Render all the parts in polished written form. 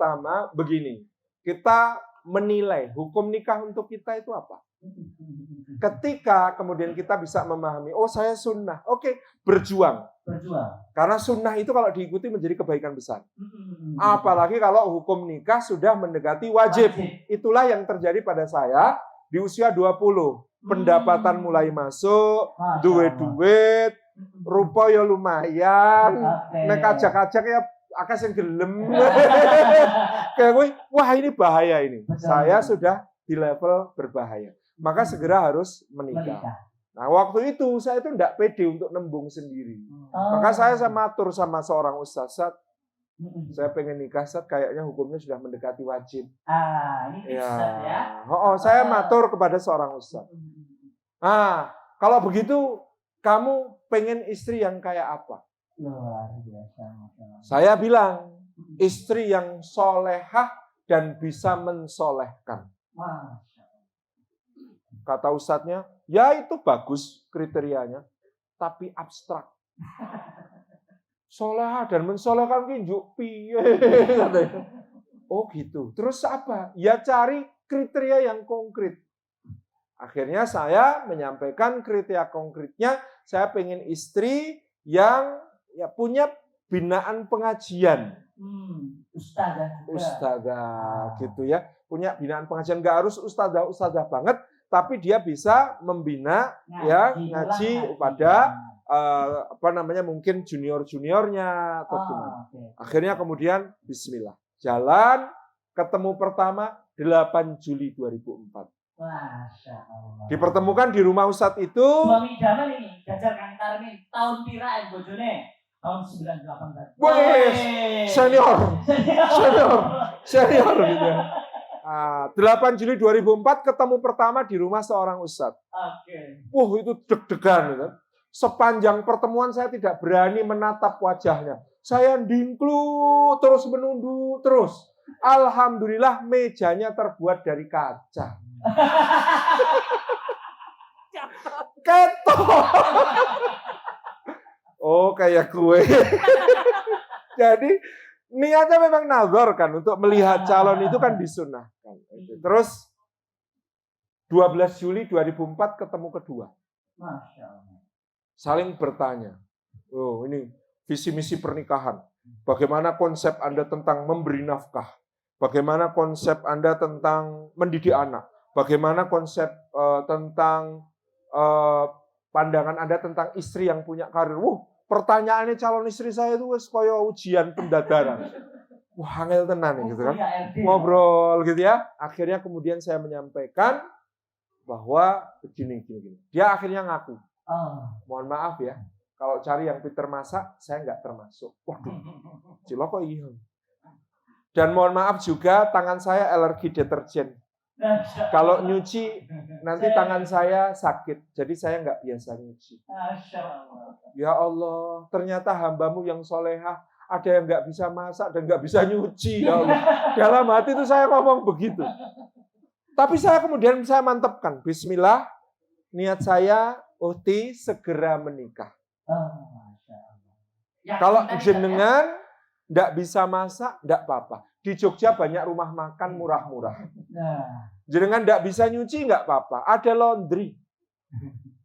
pertama begini, kita menilai hukum nikah untuk kita itu apa. Ketika kemudian kita bisa memahami, oh saya sunnah, oke, berjuang. Karena sunnah itu kalau diikuti menjadi kebaikan besar. Apalagi kalau hukum nikah sudah mendekati wajib. Itulah yang terjadi pada saya di usia 20. Pendapatan mulai masuk, duit, rupa ya lumayan, nek ajak-ajak ya akeh sing gelem. Kayak gue, wah ini bahaya ini. Saya sudah di level berbahaya. Maka segera harus menikah. Nah, waktu itu saya itu enggak pede untuk nembung sendiri. Maka saya matur sama seorang ustaz, saya pengen nikah, kayaknya hukumnya sudah mendekati wajib. Ini ya. Saya matur kepada seorang ustaz. Kalau begitu kamu pengen istri yang kayak apa? Luar biasa. Saya bilang, istri yang solehah dan bisa mensolehkan. Kata ustadznya, ya itu bagus kriterianya, tapi abstrak. Solehah dan mensolehkan kinjuk piye. Oh gitu. Terus apa? Ya cari kriteria yang konkret. Akhirnya saya menyampaikan kriteria konkretnya, saya pengen istri yang ya punya binaan pengajian. Ustazah gitu ya. Punya binaan pengajian, nggak harus ustazah banget, tapi dia bisa membina ngaji pada mungkin juniornya atau gimana. Akhirnya kemudian bismillah. Jalan, ketemu pertama 8 Juli 2004. Masya Allah. Dipertemukan di rumah Ustadz itu. Suami zaman ini, Jajal Kang Tarmin, tahun pira bojone? Tahun 98. Wih, senior gitu ya. 8 Juli 2004 ketemu pertama di rumah seorang ustadz. Itu deg-degan gitu. Sepanjang pertemuan saya tidak berani menatap wajahnya. Saya dingklu terus, menunduk terus. Alhamdulillah mejanya terbuat dari kaca. Ketok. Oh, kayak kue. Jadi niatnya memang nazar kan untuk melihat calon itu kan disunahkan. Terus 12 Juli 2004 ketemu kedua. Masya Allah. Saling bertanya. Oh, ini visi misi pernikahan. Bagaimana konsep Anda tentang memberi nafkah? Bagaimana konsep Anda tentang mendidik anak? Bagaimana konsep tentang pandangan Anda tentang istri yang punya karir? Pertanyaannya calon istri saya itu kaya ujian pendadaran. Wah, angel tenan gitu kan. Ngobrol gitu ya. Akhirnya kemudian saya menyampaikan bahwa begini. Dia akhirnya ngaku. Mohon maaf ya, kalau cari yang pinter masak, saya nggak termasuk. Waduh, cilok kok iya. Dan mohon maaf juga, tangan saya alergi deterjen. Kalau nyuci, nanti tangan saya sakit. Jadi saya nggak biasa nyuci. Ya Allah, ternyata hambamu yang solehah, ada yang nggak bisa masak dan nggak bisa nyuci. Ya Allah. Dalam hati itu saya ngomong begitu. Tapi saya kemudian mantapkan. Bismillah, niat saya, Uhti segera menikah. Kalau jenengan nggak bisa masak, nggak apa-apa. Di Jogja banyak rumah makan murah-murah. Jenengan nggak bisa nyuci, nggak apa-apa. Ada laundry.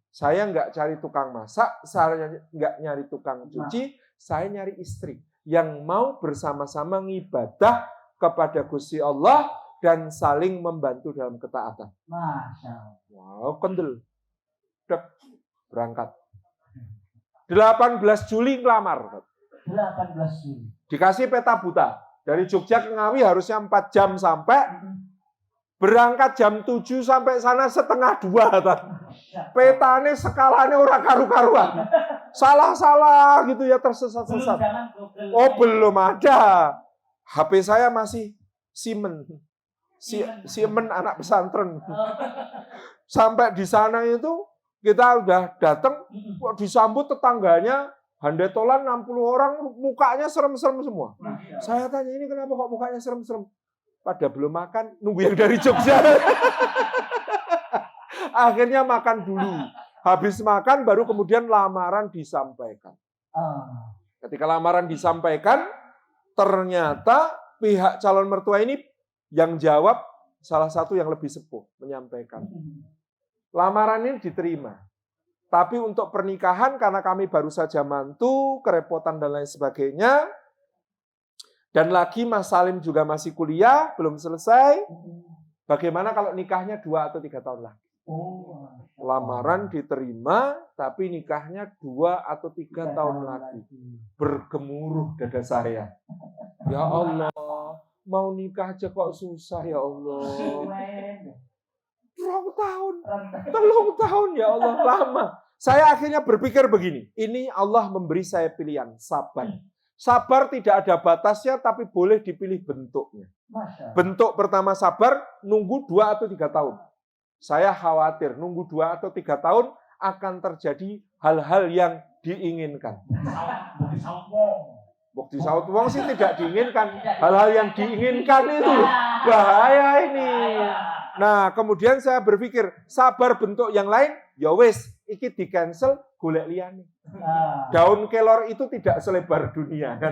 Saya nggak cari tukang masak, saya nggak nyari tukang cuci, saya nyari istri yang mau bersama-sama ngibadah kepada Gusti Allah dan saling membantu dalam ketaatan. Masya Allah. Wow, kendel. Dek, berangkat. 18 Juli ngelamar. 18 Juli. Dikasih peta buta. Dari Jogja ke Ngawi harusnya 4 jam sampai. Berangkat jam 7 sampai sana setengah 2. Petane skalane ora karu-karuan. Salah-salah gitu ya, tersesat-sesat. Oh, belum ada. HP saya masih Siemens. Siemens anak pesantren. Sampai di sana itu kita udah datang, disambut tetangganya, handetolan 60 orang, mukanya serem-serem semua. Saya tanya, ini kenapa kok mukanya serem-serem? Pada belum makan, nunggu yang dari Jogja. Akhirnya makan dulu. Habis makan, baru kemudian lamaran disampaikan. Ketika lamaran disampaikan, ternyata pihak calon mertua ini yang jawab salah satu yang lebih sepuh menyampaikan. Lamaran ini diterima. Tapi untuk pernikahan karena kami baru saja mantu, kerepotan dan lain sebagainya. Dan lagi Mas Salim juga masih kuliah, belum selesai. Bagaimana kalau nikahnya 2 atau 3 tahun lagi? Lamaran diterima, tapi nikahnya 2 atau 3 tahun lagi. Bergemuruh dada saya. Ya Allah, mau nikah aja kok susah ya Allah. 3 tahun ya Allah, lama. Saya akhirnya berpikir begini, ini Allah memberi saya pilihan, sabar. Sabar tidak ada batasnya, tapi boleh dipilih bentuknya. Bentuk pertama sabar, nunggu 2 atau 3 tahun. Saya khawatir, nunggu 2 atau 3 tahun akan terjadi hal-hal yang diinginkan. Bukti saut wong sih tidak diinginkan. Hal-hal yang diinginkan itu bahaya ini. Nah, kemudian saya berpikir, sabar bentuk yang lain, ya wis, iki di cancel, golek liyane. Daun kelor itu tidak selebar dunia kan.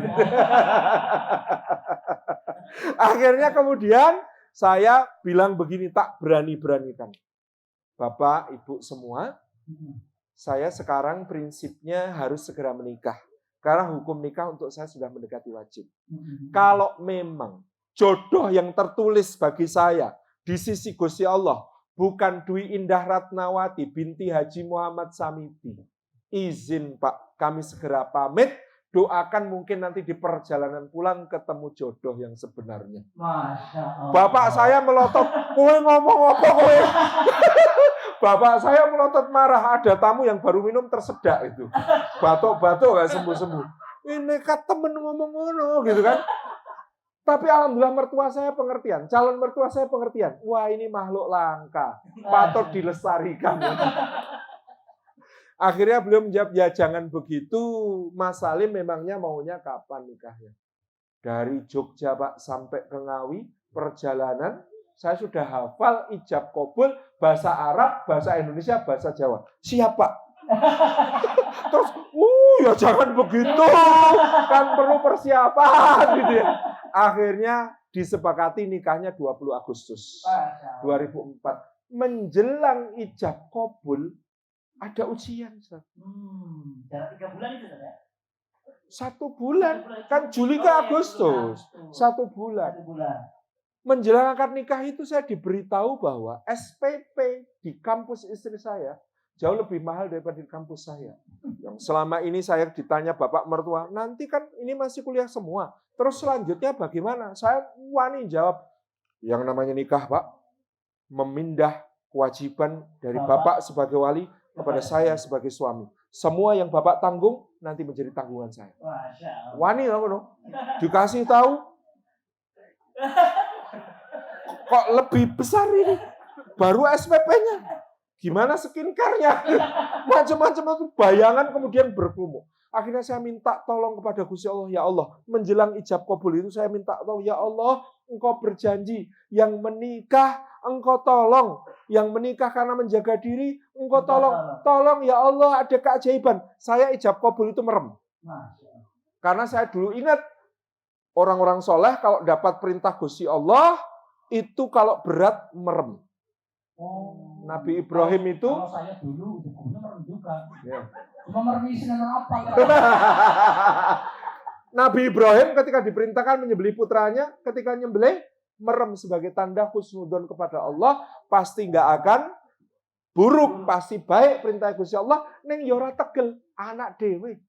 Akhirnya kemudian saya bilang begini, tak berani-beranikan. Bapak, Ibu semua, saya sekarang prinsipnya harus segera menikah. Karena hukum nikah untuk saya sudah mendekati wajib. Kalau memang jodoh yang tertulis bagi saya di sisi Gusti Allah bukan Dwi Indah Ratnawati binti Haji Muhammad Samiti. Izin Pak, kami segera pamit. Doakan mungkin nanti di perjalanan pulang ketemu jodoh yang sebenarnya. Masya Allah. Bapak saya melotot, kowe ngomong apa kowe? Bapak saya melotot marah, ada tamu yang baru minum tersedak itu. Batuk-batuk gak sembuh-sembuh. Ini nekat temen ngomong-ngomong gitu kan. Tapi alhamdulillah mertua saya pengertian, calon mertua saya pengertian. Wah ini makhluk langka, patut dilestarikan. Akhirnya beliau menjawab, ya jangan begitu, Mas Salim memangnya maunya kapan nikahnya? Dari Jogja Pak sampai ke Ngawi, perjalanan, saya sudah hafal ijab kabul, bahasa Arab, bahasa Indonesia, bahasa Jawa. Siap Pak. Terus, ya jangan begitu, kan perlu persiapan gitu ya. Akhirnya disepakati nikahnya 20 Agustus 2004. Menjelang ijab kabul ada ujian. Jarak 3 bulan itu ya? 1 bulan. Kan Juli ke Agustus. 1 bulan. Menjelang akad nikah itu saya diberitahu bahwa SPP di kampus istri saya jauh lebih mahal daripada di kampus saya. Yang selama ini saya ditanya bapak mertua, nanti kan ini masih kuliah semua. Terus selanjutnya bagaimana? Saya wani jawab, yang namanya nikah Pak, memindah kewajiban dari bapak sebagai wali kepada saya sebagai suami. Semua yang bapak tanggung nanti menjadi tanggungan saya. Wani loh, dikasih tahu. Kok lebih besar ini? Baru SPP-nya. Gimana skincare-nya? Macam-macam itu bayangan kemudian berkerumun. Akhirnya saya minta tolong kepada Gusti Allah, ya Allah, menjelang ijab kabul itu saya minta tolong, ya Allah, Engkau berjanji yang menikah Engkau tolong, yang menikah karena menjaga diri Engkau tolong ya Allah, ada keajaiban. Saya ijab kabul itu merem. Karena saya dulu ingat orang-orang soleh kalau dapat perintah Gusti Allah itu kalau berat merem. Nabi Ibrahim itu kalau saya dulu hukumnya merem juga. Ya. Cuma meremisi apa? Nabi Ibrahim ketika diperintahkan menyembelih putranya, ketika nyembelih merem sebagai tanda husnudzon kepada Allah, pasti nggak akan buruk, pasti baik perintah Gusti Allah. Ning yo ora tegel, anak dewe.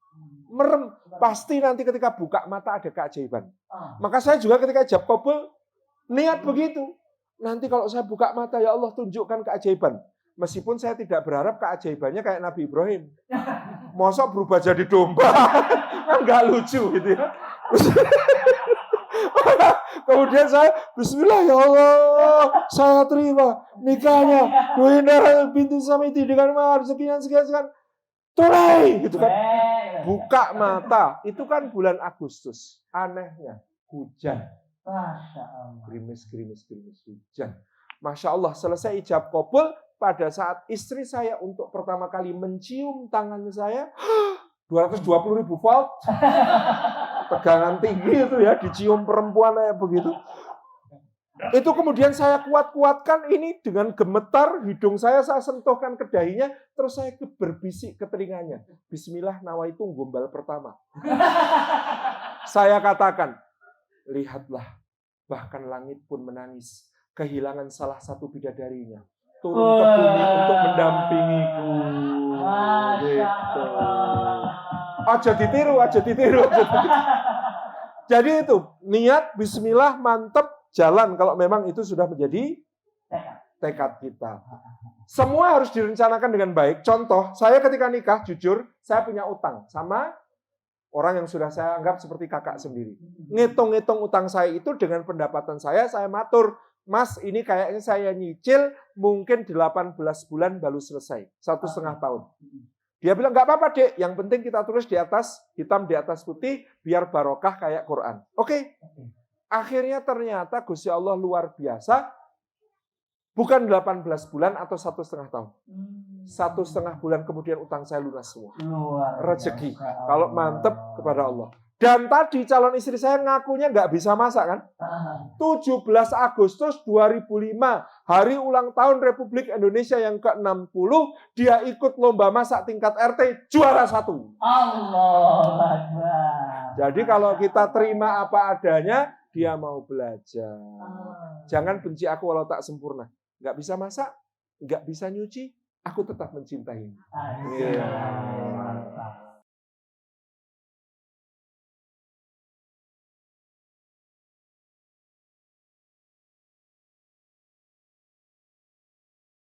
Merem, pasti nanti ketika buka mata ada keajaiban. Maka saya juga ketika ijab kabul niat begitu. Nanti kalau saya buka mata, ya Allah tunjukkan keajaiban. Meskipun saya tidak berharap keajaibannya kayak Nabi Ibrahim. Mosok berubah jadi domba. Kan nggak lucu gitu ya. Kemudian saya, bismillah ya Allah, saya terima nikahnya. Dwi Indah binti Samiti dengan mahar sekian. Tunai gitu kan. Buka mata, itu kan bulan Agustus. Anehnya, hujan. Gerimis hujan. Masya Allah, selesai ijab kabul, pada saat istri saya untuk pertama kali mencium tangan saya, 220.000 volt. tegangan tinggi itu ya, dicium perempuan kayak begitu. Itu kemudian saya kuat-kuatkan ini dengan gemetar, hidung saya sentuhkan ke dahinya, terus saya berbisik ke telinganya. Bismillah nawaitu gombal pertama. Saya katakan, lihatlah, bahkan langit pun menangis. Kehilangan salah satu bidadarinya. Turun ke bumi untuk mendampingiku. Gitu. Aja ditiru. Jadi itu, niat, bismillah, mantep, jalan kalau memang itu sudah menjadi tekad kita. Semua harus direncanakan dengan baik. Contoh, saya ketika nikah, jujur, saya punya utang sama orang yang sudah saya anggap seperti kakak sendiri. Ngitung-ngitung utang saya itu dengan pendapatan saya matur, Mas, ini kayaknya saya nyicil mungkin 18 bulan baru selesai. 1,5 tahun. Dia bilang, nggak apa-apa, Dek. Yang penting kita tulis di atas, hitam di atas putih, biar barokah kayak Quran. Oke. Akhirnya ternyata Gusti Allah luar biasa, bukan 18 bulan atau 1,5 tahun. 1,5 bulan kemudian utang saya lunas semua. Rezeki. Kalau mantep kepada Allah. Dan tadi calon istri saya ngakunya nggak bisa masak kan? 17 Agustus 2005, hari ulang tahun Republik Indonesia yang ke-60, dia ikut lomba masak tingkat RT, juara 1. Allah. Jadi kalau kita terima apa adanya, dia mau belajar. Jangan benci aku walau tak sempurna. Nggak bisa masak, nggak bisa nyuci, aku tetap mencintai.